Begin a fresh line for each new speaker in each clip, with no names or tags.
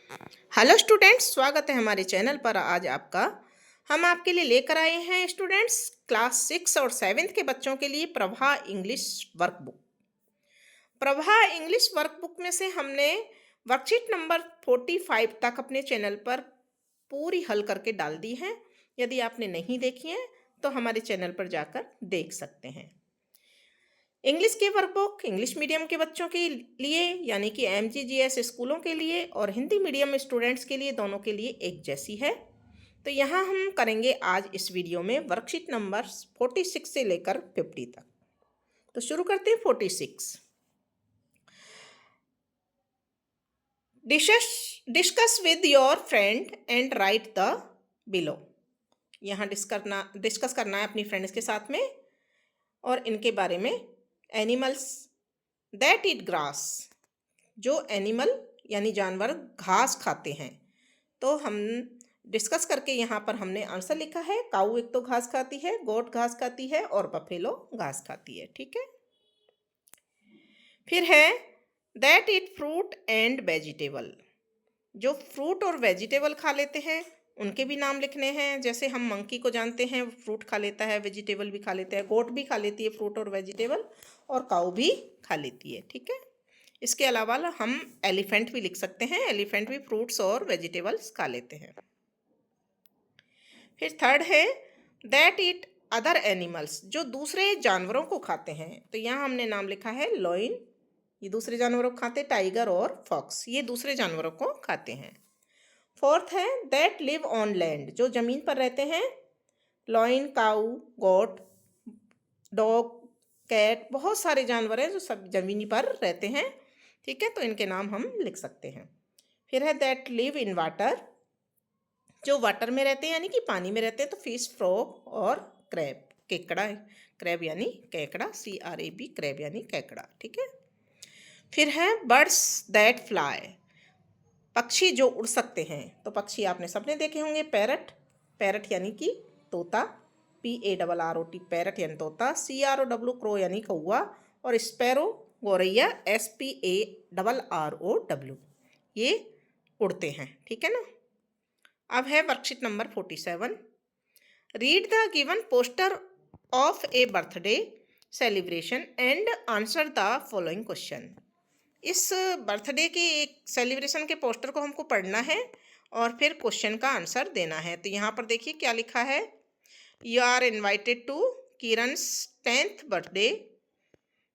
Hello students, स्वागत है हमारे चैनल पर। आज आपका हम आपके लिए लेकर आए हैं स्टूडेंट्स क्लास 6 और 7th के बच्चों के लिए Prabha English workbook. Prabha English workbook में से हमने वर्कशीट नंबर 45 तक अपने चैनल पर पूरी हल करके डाल दी है। यदि आपने नहीं देखी है तो हमारे चैनल पर जाकर देख सकते हैं। इंग्लिश की वर्कबुक इंग्लिश मीडियम के बच्चों के लिए यानी कि MGGS स्कूलों के लिए और हिंदी मीडियम स्टूडेंट्स के लिए, दोनों के लिए एक जैसी है। तो यहाँ हम करेंगे आज इस वीडियो में वर्कशीट नंबर 46 से लेकर 50 तक। तो शुरू करते हैं 46। Discuss with your friend and write the below. यहाँ डिस्कस करना है अपनी फ्रेंड्स के साथ में और इनके बारे में। एनिमल्स दैट ईट ग्रास, जो एनिमल यानी जानवर घास खाते हैं। तो हम डिस्कस करके यहाँ पर हमने आंसर लिखा है। काऊ एक तो घास खाती है, गोट घास खाती है और बफेलो घास खाती है। ठीक है। फिर है that eat fruit and vegetable, जो फ्रूट और वेजिटेबल खा लेते हैं उनके भी नाम लिखने हैं। जैसे हम मंकी को जानते हैं, फ्रूट खा लेता है, वेजिटेबल भी खा लेते हैं। गोट भी खा लेती है फ्रूट और वेजिटेबल, और काऊ भी खा लेती है। ठीक है। इसके अलावा हम एलिफेंट भी लिख सकते हैं। एलिफेंट भी फ्रूट्स और वेजिटेबल्स खा लेते हैं। फिर थर्ड है दैट ईट अदर एनिमल्स, जो दूसरे जानवरों को खाते हैं। तो यहाँ हमने नाम लिखा है लॉइन, ये दूसरे जानवरों को खाते हैं। टाइगर और फॉक्स ये दूसरे जानवरों को खाते हैं। फोर्थ है दैट लिव ऑन लैंड, जो ज़मीन पर रहते हैं। लॉइन, काऊ, गोट, डॉग, कैट, बहुत सारे जानवर हैं जो सब ज़मीन पर रहते हैं। ठीक है। तो इनके नाम हम लिख सकते हैं। फिर है दैट लिव इन वाटर, जो वाटर में रहते हैं यानी कि पानी में रहते हैं। तो फिश, फ्रॉग और क्रैब, केकड़ा। क्रैब यानी केकड़ा, CRAB, क्रैब यानी केकड़ा। ठीक है। फिर है बर्ड्स दैट फ्लाई, पक्षी जो उड़ सकते हैं। तो पक्षी आपने सबने देखे होंगे। पैरट, पैरट यानी कि तोता, PARROT, पैरट यानी तोता। CROW, क्रो यानी कौआ। और स्पैरो, गौरैया, SPARROW, ये उड़ते हैं। ठीक है ना। अब है worksheet number 47। Read the given poster of A birthday celebration and answer the following question. इस बर्थडे के एक सेलिब्रेशन के पोस्टर को हमको पढ़ना है और फिर क्वेश्चन का आंसर देना है। तो यहाँ पर देखिए क्या लिखा है। You are invited to Kiran's 10th birthday,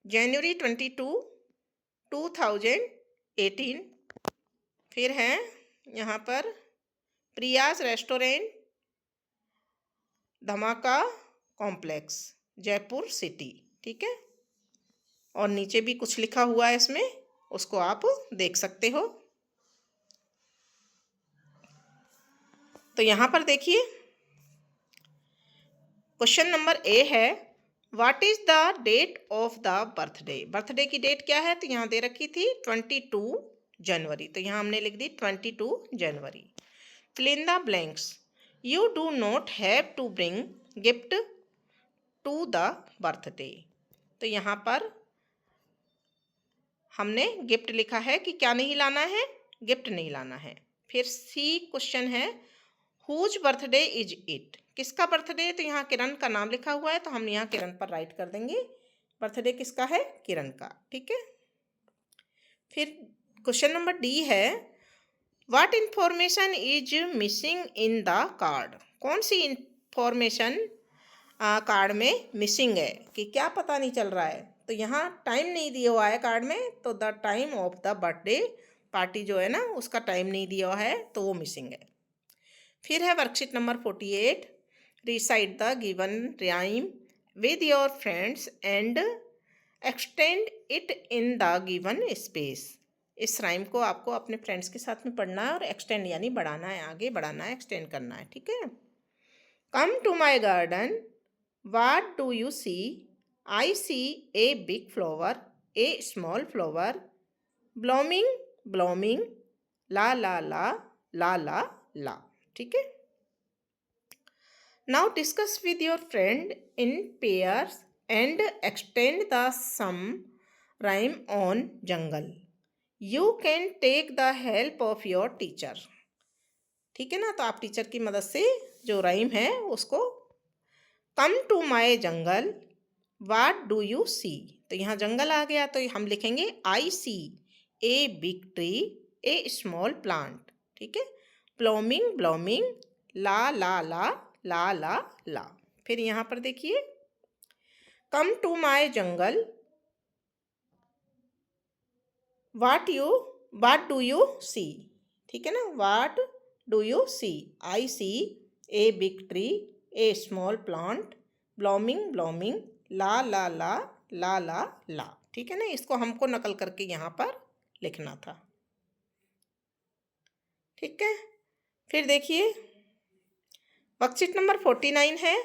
January 22, 2018। फिर है यहाँ पर Priya's restaurant, Dhamaka complex, Jaipur city. ठीक है। और नीचे भी कुछ लिखा हुआ है इसमें, उसको आप देख सकते हो। तो यहाँ पर देखिए क्वेश्चन नंबर A है what is the date of the birthday. Birthday की डेट क्या है। तो यहाँ दे रखी थी 22 जनवरी। तो यहाँ हमने लिख दी 22 जनवरी। Fill in the blanks. You do not have to bring gift to the birthday. तो यहाँ पर हमने गिफ्ट लिखा है कि क्या नहीं लाना है, गिफ्ट नहीं लाना है। फिर C क्वेश्चन है हुज बर्थडे इज इट, किसका बर्थडे। तो यहाँ किरण का नाम लिखा हुआ है, तो हम यहाँ किरण पर राइट कर देंगे। बर्थडे किसका है, किरण का। ठीक है। फिर क्वेश्चन नंबर D है what information is missing in the card. कौन सी इंफॉर्मेशन कार्ड में मिसिंग है, कि क्या पता नहीं चल रहा है। तो यहाँ टाइम नहीं दिया हुआ है कार्ड में, तो the time of the birthday party जो है ना, उसका टाइम नहीं दिया हुआ है, तो वो मिसिंग है। फिर है worksheet number 48। Recite the given rhyme with your friends and extend it in the given space. इस राइम को आपको अपने फ्रेंड्स के साथ में पढ़ना है और एक्सटेंड यानी बढ़ाना है, आगे बढ़ाना है, एक्सटेंड करना है। ठीक है। Come to my garden, what do you see? I see a big flower, a small flower, blooming, blooming, la la la, la la la। ठीक है। Now discuss with your friend in pairs and extend the sum rhyme on jungle। You can take the help of your teacher. ठीक है ना, तो आप teacher की मदद से जो राइम है उसको, come to my jungle what do you see, तो यहाँ जंगल आ गया तो हम लिखेंगे I see a big tree a small plant. ठीक है, blooming blooming la la la la la ला। फिर यहाँ पर देखिए, come to my jungle what do you see. ठीक है ना, what do you see, I see a big tree a small plant blooming blooming la la la la la la. ठीक है ना, इसको हमको नकल करके यहाँ पर लिखना था। ठीक है, फिर देखिए वर्कशीट नंबर 49 है,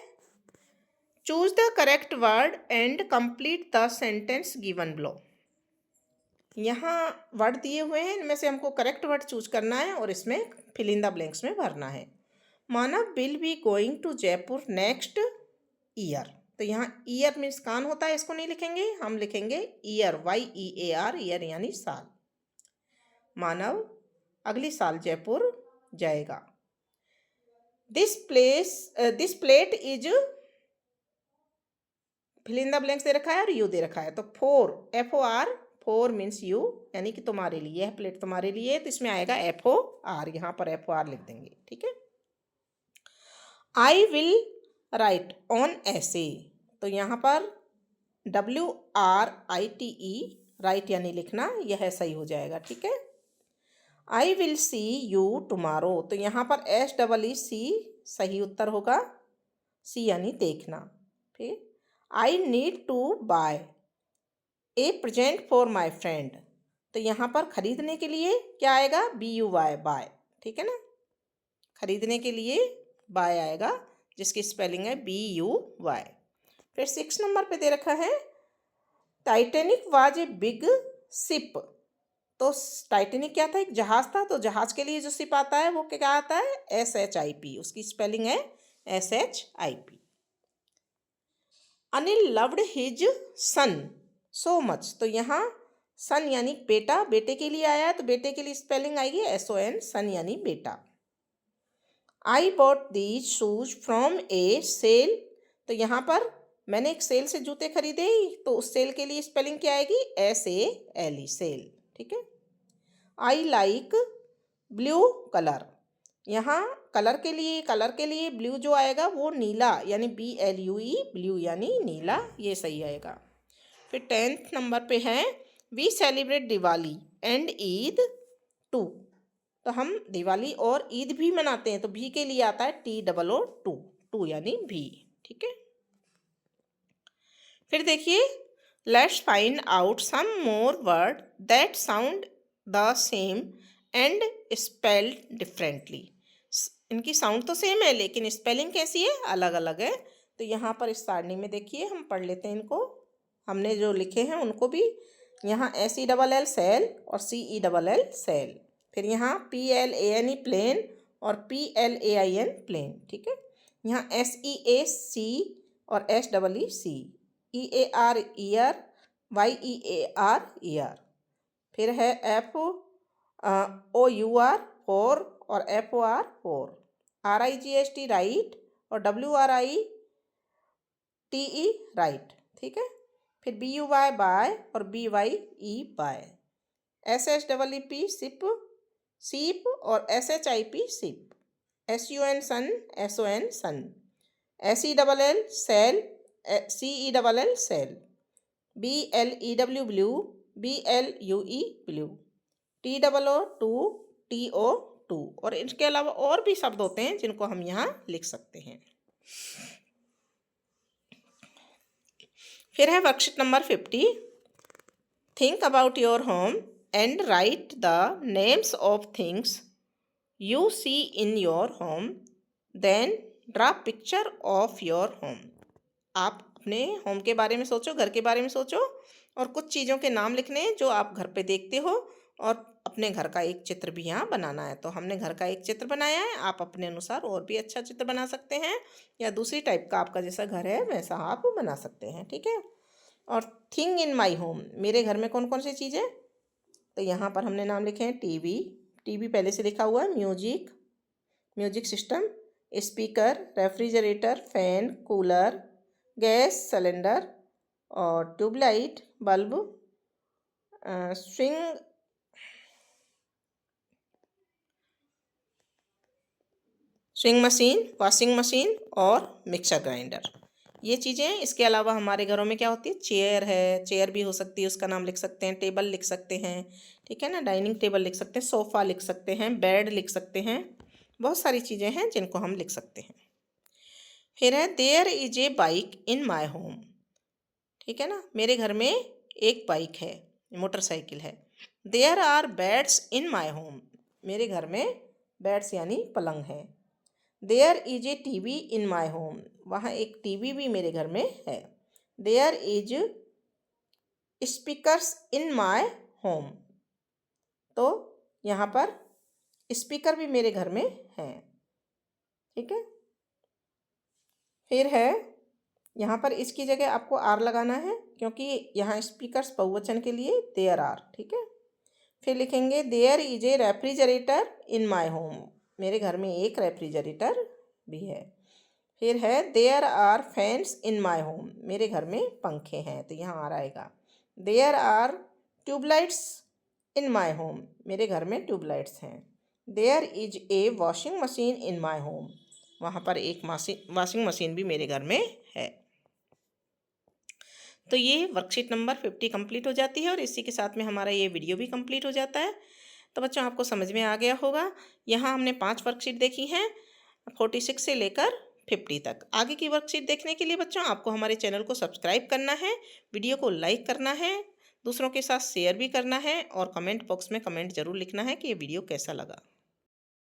choose the correct word and complete the sentence given below. यहाँ वर्ड दिए हुए हैं, इनमें से हमको करेक्ट वर्ड चूज करना है और इसमें फिल इन द ब्लैंक्स में भरना है। Manav will be going to Jaipur next year, तो यहाँ ईयर मीन्स कान होता है, इसको नहीं लिखेंगे, हम लिखेंगे ईयर, YEAR, ईयर यानी साल। मानव अगली साल जयपुर जाएगा। This plate is, fill in the blanks दे रखा है और यू दे रखा है, तो for, FOR, for means you, यानी कि तुम्हारे लिए, यह प्लेट तुम्हारे लिए है, तो इसमें आएगा FOR, यहाँ पर FOR लिख देंगे। ठीक है, आई विल राइट ऑन ऐसे, तो यहाँ पर WRITE, राइट यानी लिखना, यह सही हो जाएगा। ठीक है, I will see you tomorrow, तो यहाँ पर SEEC सही उत्तर होगा, सी यानी देखना। फिर I need to buy a present for my friend, तो यहाँ पर खरीदने के लिए क्या आएगा, BUY, बाय। ठीक है ना, खरीदने के लिए बाय आएगा, जिसकी स्पेलिंग है BUY। फिर 6 नंबर पे दे रखा है, Titanic was a big ship, तो टाइटेनिक क्या था, एक जहाज था, तो जहाज के लिए जो शिप आता है वो क्या आता है, SHIP, उसकी स्पेलिंग है SHIP। Anil loved his son so much, तो यहाँ सन यानी बेटा, बेटे के लिए आया है, तो बेटे के लिए स्पेलिंग आएगी SON, सन यानी बेटा। I bought these shoes from a sale, तो यहाँ पर मैंने एक सेल से जूते खरीदे, तो उस सेल के लिए स्पेलिंग क्या आएगी, SALE, सेल। ठीक है, आई लाइक ब्लू कलर, यहाँ कलर के लिए ब्लू जो आएगा वो नीला, यानी BLUE, ब्लू यानी नीला, ये सही आएगा। फिर 10th नंबर पे है, we celebrate Diwali and Eid too, तो हम दिवाली और ईद भी मनाते हैं, तो भी के लिए आता है TOO, टू यानी भी। ठीक है, फिर देखिए, let's find out some more word that sound the same and spelled differently, इनकी साउंड तो सेम है लेकिन स्पेलिंग कैसी है, अलग अलग है। तो यहाँ पर इस सारणी में देखिए, हम पढ़ लेते हैं इनको, हमने जो लिखे हैं उनको भी। यहाँ SELL सेल और CELL सेल, फिर यहाँ PLANE प्लेन और PLAIN प्लेन। ठीक है, यहाँ SEAC और SEEC, EAR ear, YEAR year, फिर है FOUR फोर और FOR फोर, RIGST राइट और WRITE राइट। ठीक है, फिर BUY बाय और BYE bye, SHEEP sheep, sheep और SHIP ship, SUN sun, SON son, SELL sell, CELL cell, BLEW blew, BLUE blue, TOO और इसके अलावा और भी शब्द होते हैं जिनको हम यहाँ लिख सकते हैं। फिर है worksheet number 50, think about your home and write the names of things you see in your home, then draw picture of your home. आप अपने होम के बारे में सोचो, घर के बारे में सोचो, और कुछ चीज़ों के नाम लिखने हैं जो आप घर पे देखते हो, और अपने घर का एक चित्र भी यहाँ बनाना है। तो हमने घर का एक चित्र बनाया है, आप अपने अनुसार और भी अच्छा चित्र बना सकते हैं, या दूसरी टाइप का आपका जैसा घर है वैसा आप बना सकते हैं। ठीक है, और थिंग इन माई होम, मेरे घर में कौन कौन सी चीज़ें, तो यहाँ पर हमने नाम लिखे हैं टीवी, टीवी पहले से लिखा हुआ है, music, music system, speaker, refrigerator, fan, cooler, gas cylinder और tube light, bulb, swing machine, washing machine और मिक्सर ग्राइंडर, ये चीज़ें हैं। इसके अलावा हमारे घरों में क्या होती है, चेयर है, चेयर भी हो सकती है, उसका नाम लिख सकते हैं, टेबल लिख सकते हैं, ठीक है ना, डाइनिंग टेबल लिख सकते हैं, सोफ़ा लिख सकते हैं, बेड लिख सकते हैं, बहुत सारी चीज़ें हैं जिनको हम लिख सकते हैं। फिर है there is a bike in my home, ठीक है ना, मेरे घर में एक बाइक है, मोटरसाइकिल है। There are beds in my home, मेरे घर में बेड्स यानी पलंग है। There is a TV in my home, वहाँ एक टीवी भी मेरे घर में है। There is speakers in my home, तो यहाँ पर स्पीकर भी मेरे घर में हैं, ठीक है। फिर है यहाँ पर इसकी जगह आपको आर लगाना है क्योंकि यहाँ स्पीकर्स बहुवचन के लिए देयर आर, ठीक है। फिर लिखेंगे there is a refrigerator in my home, मेरे घर में एक रेफ्रिजरेटर भी है। फिर है there are fans in my home, मेरे घर में पंखे हैं, तो यहाँ आर आएगा। There are tubelights in my home, मेरे घर में ट्यूबलाइट्स हैं। There is a washing machine in my home, वहाँ पर एक वॉशिंग मशीन भी मेरे घर में है। तो ये वर्कशीट नंबर 50 कंप्लीट हो जाती है और इसी के साथ में हमारा ये वीडियो भी कंप्लीट हो जाता है। तो बच्चों आपको समझ में आ गया होगा, यहाँ हमने 5 वर्कशीट देखी हैं 46 से लेकर 50 तक। आगे की वर्कशीट देखने के लिए बच्चों आपको हमारे चैनल को सब्सक्राइब करना है, वीडियो को लाइक करना है, दूसरों के साथ शेयर भी करना है और कमेंट बॉक्स में कमेंट जरूर लिखना है कि ये वीडियो कैसा लगा।